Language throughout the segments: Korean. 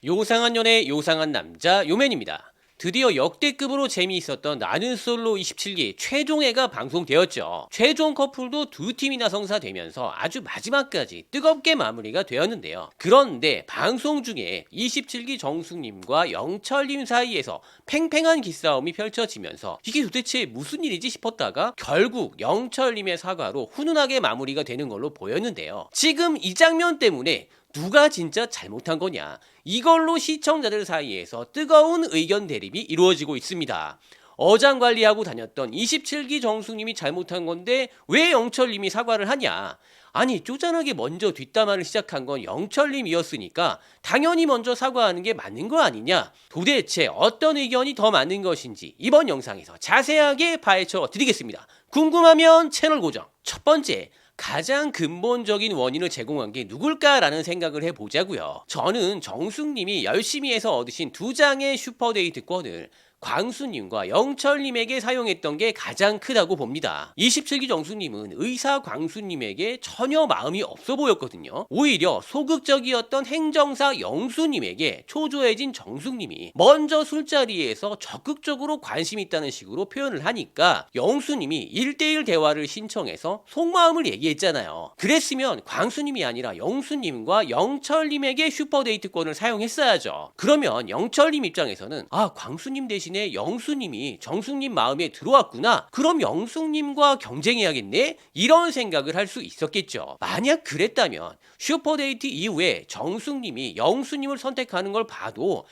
요상한 연애 요상한 남자 요맨입니다. 드디어 역대급으로 재미있었던 나는 솔로 27기 최종회가 방송되었죠. 최종 커플도 두 팀이나 성사되면서 아주 마지막까지 뜨겁게 마무리가 되었는데요. 그런데 방송 중에 27기 정숙님과 영철님 사이에서 팽팽한 기싸움이 펼쳐지면서 이게 도대체 무슨 일이지 싶었다가 결국 영철님의 사과로 훈훈하게 마무리가 되는 걸로 보였는데요. 지금 이 장면 때문에 누가 진짜 잘못한 거냐, 이걸로 시청자들 사이에서 뜨거운 의견 대립이 이루어지고 있습니다. 어장관리하고 다녔던 27기 정숙님이 잘못한 건데 왜 영철님이 사과를 하냐. 아니, 쪼잔하게 먼저 뒷담화를 시작한 건 영철님이었으니까 당연히 먼저 사과하는 게 맞는 거 아니냐. 도대체 어떤 의견이 더 맞는 것인지 이번 영상에서 자세하게 파헤쳐 드리겠습니다. 궁금하면 채널 고정. 첫 번째, 가장 근본적인 원인을 제공한 게 누굴까라는 생각을 해보자고요. 저는 정숙님이 열심히 해서 얻으신 두 장의 슈퍼데이트권을 광수님과 영철님에게 사용했던 게 가장 크다고 봅니다. 27기 정수님은 의사 광수님에게 전혀 마음이 없어 보였거든요. 오히려 소극적이었던 행정사 영수님에게 초조해진 정숙님이 먼저 술자리에서 적극적으로 관심 있다는 식으로 표현을 하니까 영수님이 1대1 대화를 신청해서 속마음을 얘기했잖아요. 그랬으면 광수님이 아니라 영수님과 영철님에게 슈퍼데이트권을 사용했어야죠. 그러면 영철님 입장에서는 광수님 대신 영수님이 정숙님 마음에 들어왔구나, 그럼 영숙님과 경쟁해야겠네, 이런 생각을 할 수 있었겠죠. 만약 그랬다면 슈퍼데이트 이후에 정숙님이 영수님을 선택하는 걸 봐도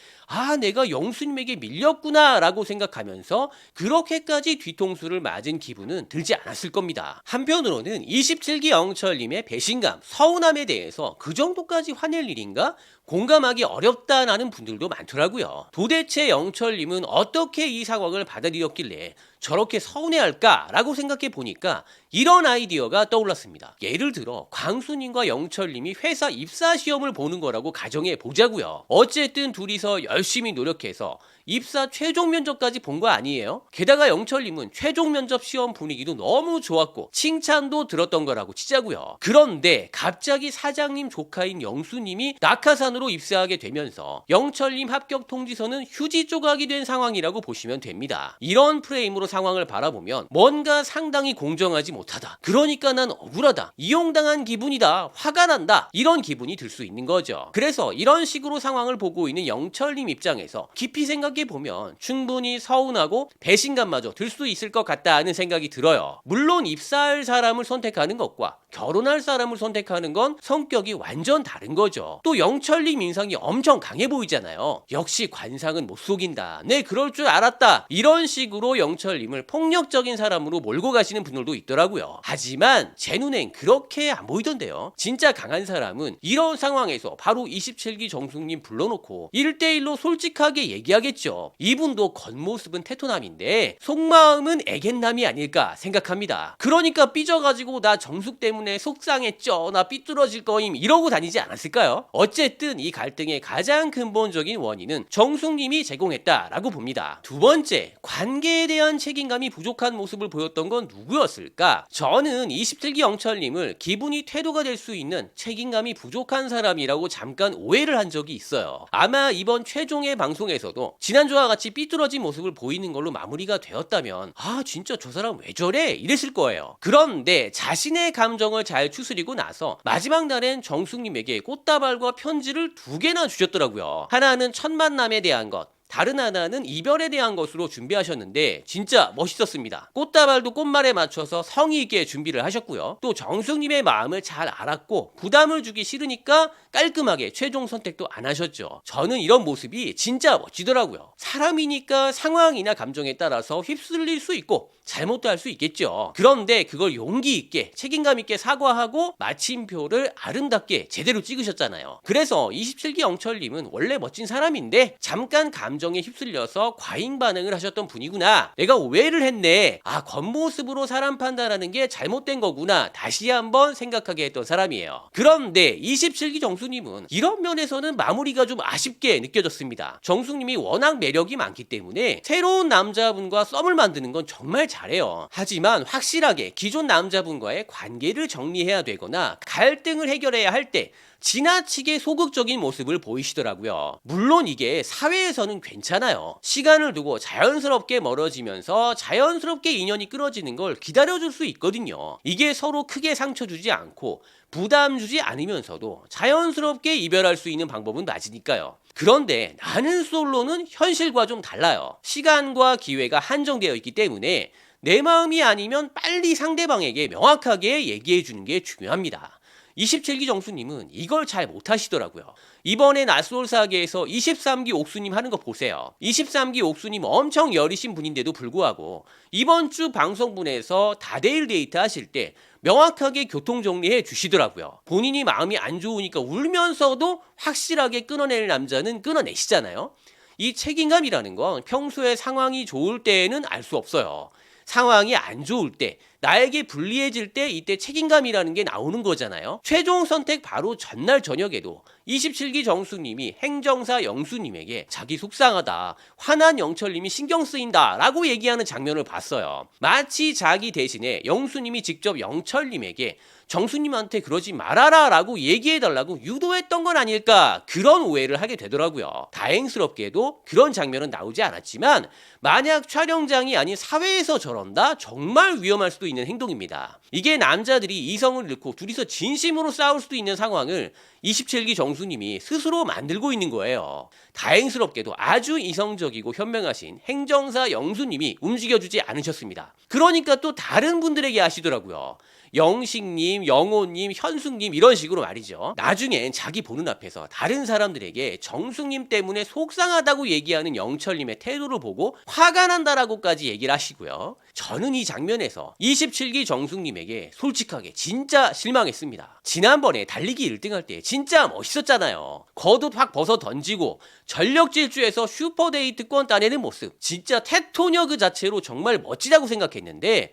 내가 영수님에게 밀렸구나 라고 생각하면서 그렇게까지 뒤통수를 맞은 기분은 들지 않았을 겁니다. 한편으로는 27기 영철님의 배신감, 서운함에 대해서 그 정도까지 화낼 일인가? 공감하기 어렵다라는 분들도 많더라고요. 도대체 영철님은 어떻게 이 상황을 받아들였길래 저렇게 서운해할까라고 생각해 보니까 이런 아이디어가 떠올랐습니다. 예를 들어 광수님과 영철님이 회사 입사 시험을 보는 거라고 가정해 보자고요. 어쨌든 둘이서 열심히 노력해서 입사 최종 면접까지 본 거 아니에요? 게다가 영철님은 최종 면접 시험 분위기도 너무 좋았고 칭찬도 들었던 거라고 치자고요. 그런데 갑자기 사장님 조카인 영수님이 낙하산으로 입사하게 되면서 영철님 합격 통지서는 휴지 조각이 된 상황이라고 보시면 됩니다. 이런 프레임으로 상황을 바라보면 뭔가 상당히 공정하지 못하다, 그러니까 난 억울하다, 이용당한 기분이다, 화가 난다, 이런 기분이 들 수 있는 거죠. 그래서 이런 식으로 상황을 보고 있는 영철님 입장에서 깊이 생각해 보면 충분히 서운하고 배신감마저 들 수 있을 것 같다는 생각이 들어요. 물론 입사할 사람을 선택하는 것과 결혼할 사람을 선택하는 건 성격이 완전 다른 거죠. 또 영철님 인상이 엄청 강해 보이잖아요. 역시 관상은 못 속인다, 네 그럴 줄 알았다, 이런 식으로 영철님을 폭력적인 사람으로 몰고 가시는 분들도 있더라고요. 하지만 제 눈엔 그렇게 안 보이던데요. 진짜 강한 사람은 이런 상황에서 바로 27기 정숙님 불러놓고 1대1로 솔직하게 얘기하겠죠. 이분도 겉모습은 테토남인데 속마음은 애견남이 아닐까 생각합니다. 그러니까 삐져가지고 나 정숙 때문에 속상했죠, 나 삐뚤어질 거임, 이러고 다니지 않았을까요? 어쨌든 이 갈등의 가장 근본적인 원인은 정숙님이 제공했다라고 봅니다. 두 번째, 관계에 대한 책임감이 부족한 모습을 보였던 건 누구였을까? 저는 27기 영철님을 기분이 태도가 될 수 있는 책임감이 부족한 사람이라고 잠깐 오해를 한 적이 있어요. 아마 이번 최종의 방송에서도 지난주와 같이 삐뚤어진 모습을 보이는 걸로 마무리가 되었다면 진짜 저 사람 왜 저래? 이랬을 거예요. 그런데 자신의 감정을 잘 추스리고 나서 마지막 날엔 정숙님에게 꽃다발과 편지를 두 개나 주셨더라고요. 하나는 첫 만남에 대한 것, 다른 하나는 이별에 대한 것으로 준비하셨는데 진짜 멋있었습니다. 꽃다발도 꽃말에 맞춰서 성의 있게 준비를 하셨고요. 또 정숙님의 마음을 잘 알았고 부담을 주기 싫으니까 깔끔하게 최종 선택도 안 하셨죠. 저는 이런 모습이 진짜 멋지더라고요. 사람이니까 상황이나 감정에 따라서 휩쓸릴 수 있고 잘못도 할 수 있겠죠. 그런데 그걸 용기 있게 책임감 있게 사과하고 마침표를 아름답게 제대로 찍으셨잖아요. 그래서 27기 영철님은 원래 멋진 사람인데 잠깐 감정에 휩쓸려서 과잉 반응을 하셨던 분이구나, 내가 오해를 했네, 겉모습으로 사람 판단하는 게 잘못된 거구나, 다시 한번 생각하게 했던 사람이에요. 그런데 27기 정수님은 이런 면에서는 마무리가 좀 아쉽게 느껴졌습니다. 정수님이 워낙 매력이 많기 때문에 새로운 남자분과 썸을 만드는 건 정말 잘해요. 하지만 확실하게 기존 남자분과의 관계를 정리해야 되거나 갈등을 해결해야 할 때 지나치게 소극적인 모습을 보이시더라고요. 물론 이게 사회에서는 괜찮아요. 시간을 두고 자연스럽게 멀어지면서 자연스럽게 인연이 끊어지는 걸 기다려줄 수 있거든요. 이게 서로 크게 상처 주지 않고 부담 주지 않으면서도 자연스럽게 이별할 수 있는 방법은 맞으니까요. 그런데 나는 솔로는 현실과 좀 달라요. 시간과 기회가 한정되어 있기 때문에 내 마음이 아니면 빨리 상대방에게 명확하게 얘기해 주는 게 중요합니다. 27기 정수님은 이걸 잘 못하시더라고요. 이번에 낯솔사계에서 23기 옥수님 하는 거 보세요. 23기 옥수님 엄청 여리신 분인데도 불구하고 이번 주 방송분에서 다대일 데이트 하실 때 명확하게 교통정리해 주시더라고요. 본인이 마음이 안 좋으니까 울면서도 확실하게 끊어낼 남자는 끊어내시잖아요. 이 책임감이라는 건 평소에 상황이 좋을 때에는 알 수 없어요. 상황이 안 좋을 때, 나에게 불리해질 때 이때 책임감이라는 게 나오는 거잖아요. 최종 선택 바로 전날 저녁에도 27기 정수님이 행정사 영수님에게 자기 속상하다, 화난 영철님이 신경 쓰인다 라고 얘기하는 장면을 봤어요. 마치 자기 대신에 영수님이 직접 영철님에게 정수님한테 그러지 말아라 라고 얘기해달라고 유도했던 건 아닐까, 그런 오해를 하게 되더라고요. 다행스럽게도 그런 장면은 나오지 않았지만 만약 촬영장이 아닌 사회에서 저런다? 정말 위험할 수도 있는 행동입니다. 이게 남자들이 이성을 잃고 둘이서 진심으로 싸울 수도 있는 상황을 27기 정수님이 스스로 만들고 있는 거예요. 다행스럽게도 아주 이성적이고 현명하신 행정사 영수님이 움직여주지 않으셨습니다. 그러니까 또 다른 분들에게 하시더라고요. 영식님, 영호님, 현숙님 이런 식으로 말이죠. 나중엔 자기 보는 앞에서 다른 사람들에게 정숙님 때문에 속상하다고 얘기하는 영철님의 태도를 보고 화가 난다라고까지 얘기를 하시고요. 저는 이 장면에서 27기 정숙님에게 솔직하게 진짜 실망했습니다. 지난번에 달리기 1등 할 때 진짜 멋있었잖아요. 겉옷 확 벗어 던지고 전력 질주해서 슈퍼데이트권 따내는 모습, 진짜 테토녀 그 자체로 정말 멋지다고 생각했는데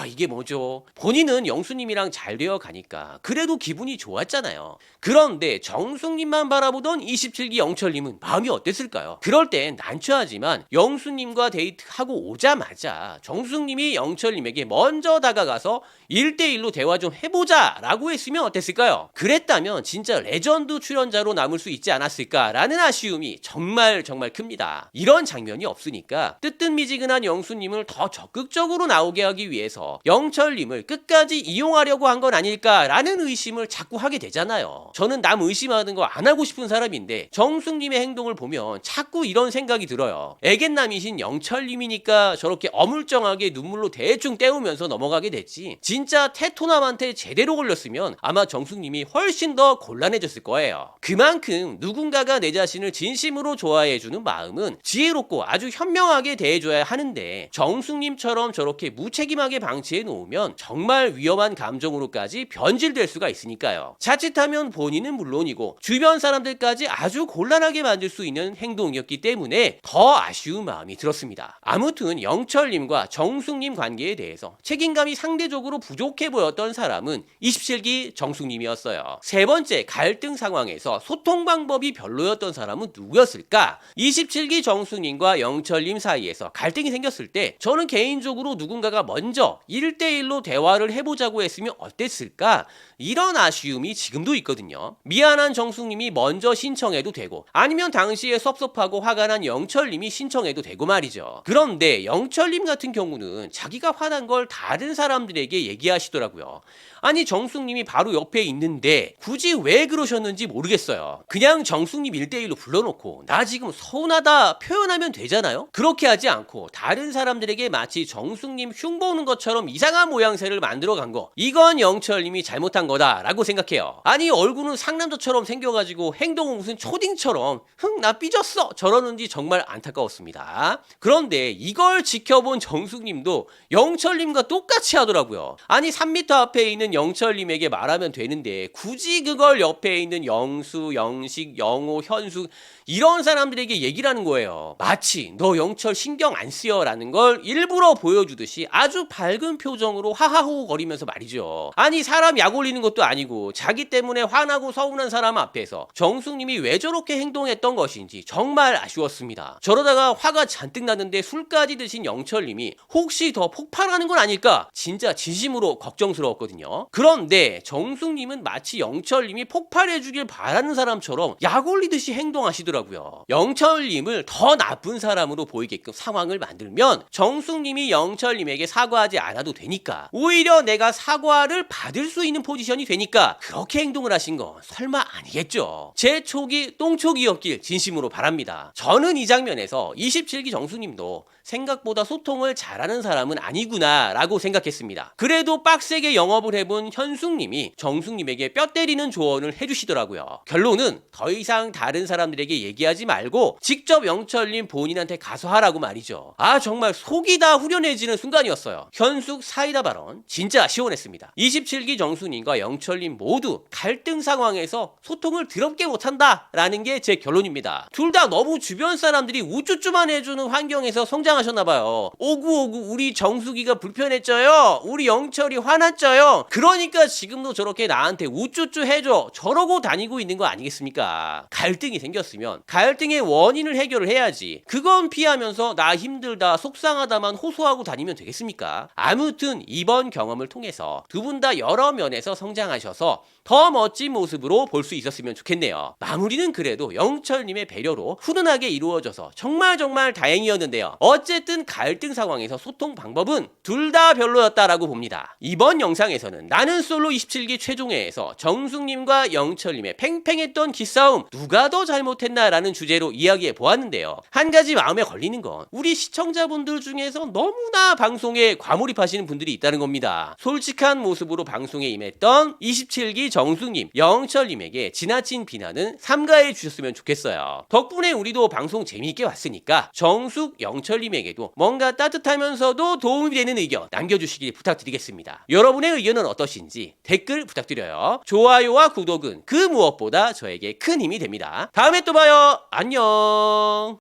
이게 뭐죠? 본인은 영수님이랑 잘 되어 가니까 그래도 기분이 좋았잖아요. 그런데 정숙님만 바라보던 27기 영철님은 마음이 어땠을까요? 그럴 땐 난처하지만 영수님과 데이트하고 오자마자 정숙님이 영철님에게 먼저 다가가서 1대1로 대화 좀 해보자 라고 했으면 어땠을까요? 그랬다면 진짜 레전드 출연자로 남을 수 있지 않았을까라는 아쉬움이 정말 큽니다. 이런 장면이 없으니까 뜨뜻미지근한 영수님을 더 적극적으로 나오게 하기 위해서 영철님을 끝까지 이용하려고 한 건 아닐까라는 의심을 자꾸 하게 되잖아요. 저는 남 의심하는 거 안 하고 싶은 사람인데 정숙님의 행동을 보면 자꾸 이런 생각이 들어요. 애견남이신 영철님이니까 저렇게 어물쩡하게 눈물로 대충 때우면서 넘어가게 됐지, 진짜 테토남한테 제대로 걸렸으면 아마 정숙님이 훨씬 더 곤란해졌을 거예요. 그만큼 누군가가 내 자신을 진심으로 좋아해주는 마음은 지혜롭고 아주 현명하게 대해줘야 하는데 정숙님처럼 저렇게 무책임하게 방치해 놓으면 정말 위험한 감정으로까지 변질될 수가 있으니까요. 자칫하면 본인은 물론이고 주변 사람들까지 아주 곤란하게 만들 수 있는 행동이었기 때문에 더 아쉬운 마음이 들었습니다. 아무튼 영철님과 정숙님 관계에 대해서 책임감이 상대적으로 부족해 보였던 사람은 27기 정숙님이었어요. 세 번째, 갈등 상황에서 소통 방법이 별로였던 사람은 누구였을까? 27기 정숙님과 영철님 사이에서 갈등이 생겼을 때 저는 개인적으로 누군가가 먼저 1대1로 대화를 해보자고 했으면 어땠을까? 이런 아쉬움이 지금도 있거든요. 미안한 정숙님이 먼저 신청해도 되고 아니면 당시에 섭섭하고 화가 난 영철님이 신청해도 되고 말이죠. 그런데 영철님 같은 경우는 자기가 화난 걸 다른 사람들에게 얘기하시더라고요. 아니 정숙님이 바로 옆에 있는데 굳이 왜 그러셨는지 모르겠어요. 그냥 정숙님 1대1로 불러놓고 나 지금 서운하다 표현하면 되잖아요. 그렇게 하지 않고 다른 사람들에게 마치 정숙님 흉보는 것처럼 이상한 모양새를 만들어 간 거, 이건 영철님이 잘못한 거다라고 생각해요. 아니 얼굴은 상남자처럼 생겨가지고 행동은 무슨 초딩처럼 나 삐졌어 저러는지 정말 안타까웠습니다. 그런데 이걸 지켜본 정숙님도 영철님과 똑같이 하더라고요. 아니 3m 앞에 있는 영철님에게 말하면 되는데 굳이 그걸 옆에 있는 영수, 영식, 영호, 현수 이런 사람들에게 얘기를 하는 거예요. 마치 너 영철 신경 안 쓰여 라는 걸 일부러 보여주듯이 아주 밝은 표정으로 하하호 거리면서 말이죠. 아니 사람 약 올리는 것도 아니고 자기 때문에 화나고 서운한 사람 앞에서 정숙님이 왜 저렇게 행동했던 것인지 정말 아쉬웠습니다. 저러다가 화가 잔뜩 났는데 술까지 드신 영철님이 혹시 더 폭발하는 건 아닐까 진짜 진심으로 걱정스러웠거든요. 그런데 정숙님은 마치 영철님이 폭발해주길 바라는 사람처럼 약 올리듯이 행동하시더라고요. 영철님을 더 나쁜 사람으로 보이게끔 상황을 만들면 정숙님이 영철님에게 사과하지 않아도 되니까 오히려 내가 사과를 받을 수 있는 포지션이 되니까 그렇게 행동을 하신 건 설마 아니겠죠. 제 촉이 똥촉이었길 진심으로 바랍니다. 저는 이 장면에서 27기 정숙님도 생각보다 소통을 잘하는 사람은 아니구나 라고 생각했습니다. 그래도 빡세게 영업을 해본 현숙님이 정숙님에게 뼈 때리는 조언을 해주시더라고요. 결론은 더 이상 다른 사람들에게 얘기하지 말고 직접 영철님 본인한테 가서 하라고 말이죠. 아 정말 속이 다 후련해지는 순간이었어요. 현숙 사이다 발언 진짜 시원했습니다. 27기 정숙님과 영철님 모두 갈등 상황에서 소통을 더럽게 못한다 라는 게 제 결론입니다. 둘 다 너무 주변 사람들이 우쭈쭈만 해주는 환경에서 성장하셨나봐요. 오구오구 우리 정숙이가 불편했죠요. 우리 영철이 화났죠요. 그러니까 지금도 저렇게 나한테 우쭈쭈 해줘 저러고 다니고 있는 거 아니겠습니까? 갈등이 생겼으면 갈등의 원인을 해결을 해야지. 그건 피하면서 나 힘들다 속상하다만 호소하고 다니면 되겠습니까? 아무튼 이번 경험을 통해서 두 분 다 여러 면에서 성장하셔서 더 멋진 모습으로 볼 수 있었으면 좋겠네요. 마무리는 그래도 영철님의 배려로 훈훈하게 이루어져서 정말 다행이었는데요. 어쨌든 갈등 상황에서 소통 방법은 둘 다 별로였다라고 봅니다. 이번 영상에서는 나는 솔로 27기 최종회에서 정숙님과 영철님의 팽팽했던 기싸움 누가 더 잘못했나라는 주제로 이야기해 보았는데요. 한 가지 마음에 걸리는 건 우리 시청자분들 중에서 너무나 방송에 과몰입하시는 분들이 있다는 겁니다. 솔직한 모습으로 방송에 임했던 27기 정숙님, 영철님에게 지나친 비난은 삼가해 주셨으면 좋겠어요. 덕분에 우리도 방송 재미있게 봤으니까 정숙, 영철님에게도 뭔가 따뜻하면서도 도움이 되는 의견 남겨주시길 부탁드리겠습니다. 여러분의 의견은 어떠신지 댓글 부탁드려요. 좋아요와 구독은 그 무엇보다 저에게 큰 힘이 됩니다. 다음에 또 봐요. 안녕.